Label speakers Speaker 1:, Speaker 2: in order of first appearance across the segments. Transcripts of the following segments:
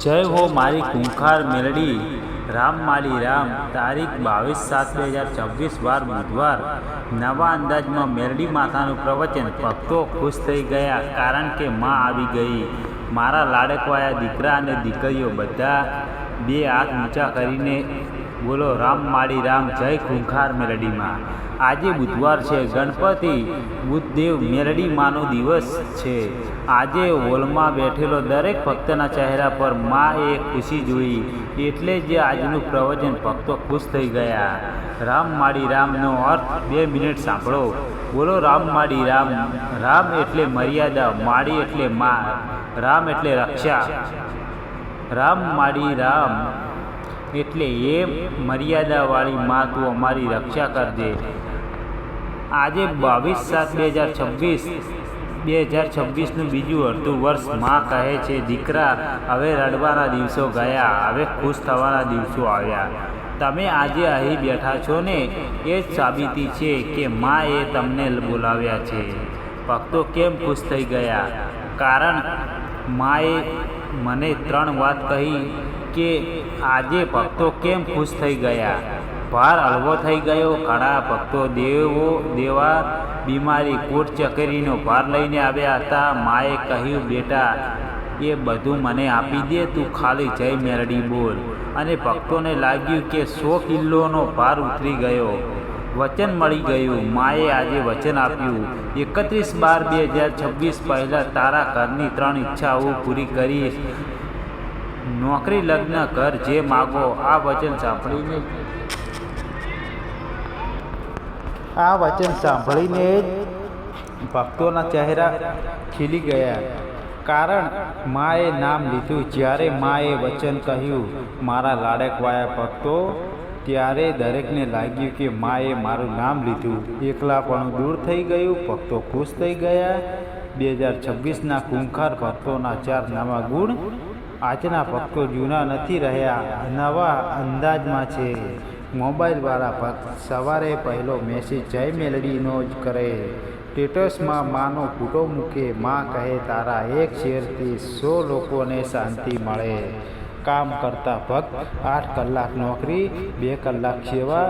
Speaker 1: જય હો મારી ખૂંખાર મેલડી રામ માળી રામ તારીખ 22/7/2026 વાર બુધવાર નવા અંદાજમાં મેલડી માતાનું પ્રવચન ભક્તો ખુશ થઈ ગયા કારણ કે માં આવી ગઈ। મારા લાડકવાયા દીકરા અને દીકરીઓ બધા બે હાથ ઊંચા કરીને બોલો રામ માળી રામ જય ખૂંખાર મેલડી માં। આજે બુધવાર છે, ગણપતિ બુદ્ધદેવ મેલડી માનો દિવસ છે। આજે હોલમાં બેઠેલો દરેક ભક્તના ચહેરા પર માં એ ખુશી જોઈ, એટલે જ આજનું પ્રવચન ભક્તો ખુશ થઈ ગયા। રામ માળી રામનો અર્થ 2 મિનિટ સાંભળો। બોલો રામ માળી રામ। રામ એટલે મર્યાદા, માળી એટલે માં, રામ એટલે રક્ષા। રામ માળી રામ એટલે એ મર્યાદાવાળી માં તું અમારી રક્ષા કરજે। આજે 22/7/2026નું બીજું અડધું વર્ષ માં કહે છે, દીકરા હવે રડવાના દિવસો ગયા, હવે ખુશ થવાના દિવસો આવ્યા। તમે આજે અહીં બેઠા છો ને, એ જ સાબિતી છે કે માં એ તમને બોલાવ્યા છે। ભક્તો કેમ ખુશ થઈ ગયા? કારણ માએ મને 3 વાત કહી કે આજે ભક્તો કેમ ખુશ થઈ ગયા। ભાર હળવો થઈ ગયો। ઘણા ભક્તો દેવા બીમારી કોટ ચકેરીનો ભાર લઈને આવ્યા હતા। માએ કહ્યું, બેટા એ બધું મને આપી દે, તું ખાલી જય મેલડી બોલ। અને ભક્તોને લાગ્યું કે 100 કિલોનો ભાર ઉતરી ગયો, વચન મળી ગયું। માએ આજે વચન આપ્યું, 31/12/2026 પહેલાં તારા ઘરની 3 ઈચ્છાઓ પૂરી કરીશ। નોકરી, લગ્ન, ઘર જે માગો। આ વચન સાંભળીને જ ભક્તોના ચહેરા ખીલી ગયા, કારણ માએ નામ લીધું। જ્યારે માએ વચન કહ્યું મારા લાડકવાયા ભક્તો, ત્યારે દરેકને લાગ્યું કે માએ મારું નામ લીધું। એકલાપણું દૂર થઈ ગયું, ભક્તો ખુશ થઈ ગયા। 2026ના ખૂંખાર ભક્તોના 4 નવા ગુણ। આજના ભક્તો જૂના નથી રહ્યા, નવા અંદાજમાં છે। મોબાઈલવાળા ભક્ત સવારે પહેલો મેસેજ જય મેલડીનો જ કરે, સ્ટેટસમાં માનો ફોટો મૂકે। માં કહે તારા એક શેરથી 100 લોકોને શાંતિ મળે। કામ કરતા ભક્ત 8 કલાક નોકરી, 2 કલાક સેવા,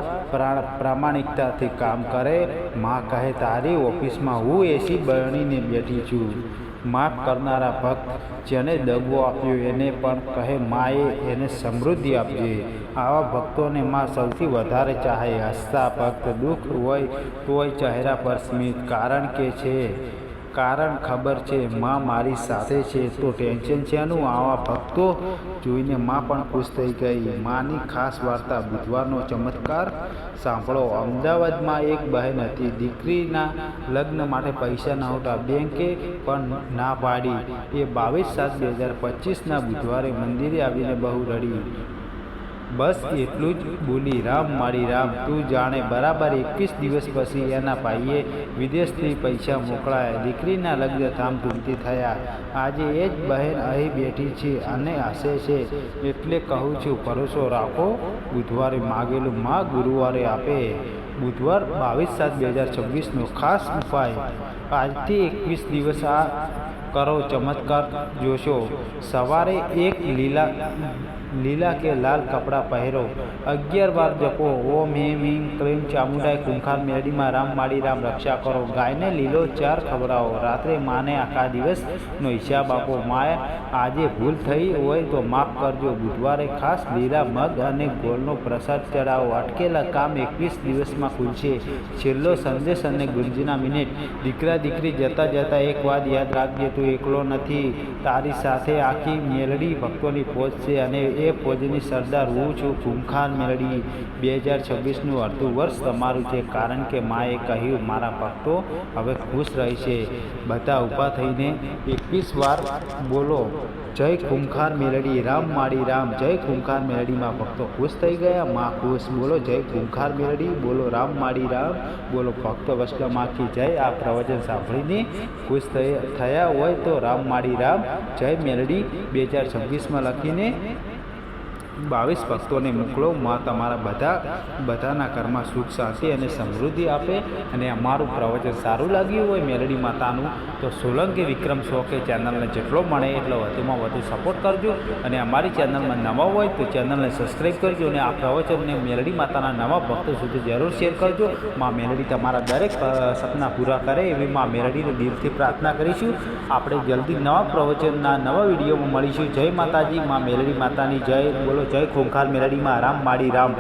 Speaker 1: પ્રામાણિકતાથી કામ કરે। માં કહે તારી ઓફિસમાં હું એસી બનીને બેઠી છું। માફ કરનારા ભક્ત જેને દગો આપ્યો એને પણ કહે માએ એને સમૃદ્ધિ આપજે। આવા ભક્તોને માં સૌથી વધારે ચાહે। હસતા ભક્ત દુઃખ હોય તોય ચહેરા પર સ્મિત, કારણ ખબર છે માં મારી સાથે છે, તો ટેન્શન શેનું? આવા ભક્તો જોઈને માં પણ ખુશ થઈ ગઈ। માની ખાસ વાર્તા, બુધવારનો ચમત્કાર સાંભળો। અમદાવાદમાં એક બહેન હતી, દીકરીના લગ્ન માટે પૈસા નહોતા, બેંકે પણ ના પાડી। એ 22/7/2025ના બુધવારે મંદિરે આવીને બહુ રડી, બસ એટલું જ બોલી, રામ માળી રામ। તું જાણે બરાબર 21 દિવસ પછી એના ભાઈએ વિદેશથી પૈસા મોકલાયા, દીકરીના લગ્ન ધામધૂમથી થયા। આજે એ જ બહેન અહીં બેઠી છે અને હસે છે। એટલે કહું છું, ભરોસો રાખો, બુધવારે માગેલું માં ગુરુવારે આપે। બુધવાર 22/7/2026નો ખાસ ઉપાય, આજથી 21 દિવસ આ કરો, ચમત્કાર જોશો। સવારે એક લીલા કે લાલ કપડાં પહેરો, 11 વાર જપો ઓમ હેમ હિમ ક્લીમ ચામુંડાય ખૂંખાર મેલડીમાં રામ માળી રામ રક્ષા કરો। ગાયને લીલો ચાર ખવડાવો। રાત્રે માને આખા દિવસનો હિસાબ આપો। માએ આજે ભૂલ થઈ હોય તો માફ કરજો। બુધવારે ખાસ લીલા મગ અને ગોળનો પ્રસાદ ચડાવો। અટકેલા કામ 21 દિવસમાં ખુલશે। છેલ્લો સંદેશ અને ગુંજના મિનિટ, દીકરા દીકરી જતા જતા એક વાત યાદ રાખજે, તું એકલો નથી, તારી સાથે આખી મેલડી ભક્તોની ફોજ છે અને એ ફોજની સરદાર હું છું। ખૂંખાર મેલડી 2026નું અડધું વર્ષ તમારું છે, કારણ કે માએ કહ્યું મારા ભક્તો હવે ખુશ રહેશે। બધા ઊભા થઈને 21 વાર બોલો જય ખૂંખાર મેલડી, રામ માળી રામ, જય ખૂંખાર મેલડીમાં ભક્તો ખુશ થઈ ગયા, માં ખુશ। બોલો જય ખૂંખાર મેલડી, બોલો રામ માળી રામ, બોલો ભક્તો વસ્લમાખી જય। આ પ્રવચન સાંભળીને ખુશ થયા હોય તો રામ માળી રામ જય મેલડી 2026માં લખીને 22 ભક્તોને મોકલો. માં તમારા બધાના ઘરમાં સુખ શાંતિ અને સમૃદ્ધિ આપે. અને અમારું પ્રવચન સારું લાગ્યું હોય મેલડી માતાનું તો સોલંકી વિક્રમ શોકે ચેનલને જેટલો મળે એટલો વધુમાં વધુ સપોર્ટ કરજો. અને અમારી ચેનલમાં નવા હોય તો ચેનલને સબસ્ક્રાઈબ કરજો. અને આ પ્રવચનને મેલડી માતાના નવા ભક્તો સુધી જરૂર શેર કરજો. માં મેલડી તમારા દરેક સપના પૂરા કરે એવી માં મેલડીને દિલથી પ્રાર્થના કરીશું. આપણે જલ્દી નવા પ્રવચનના નવા વિડીયોમાં મળીશું. જય માતાજી. માં મેલડી માતાની જય. બોલો જય ખોંખાર મેલડીમાં રામ માળી રામ.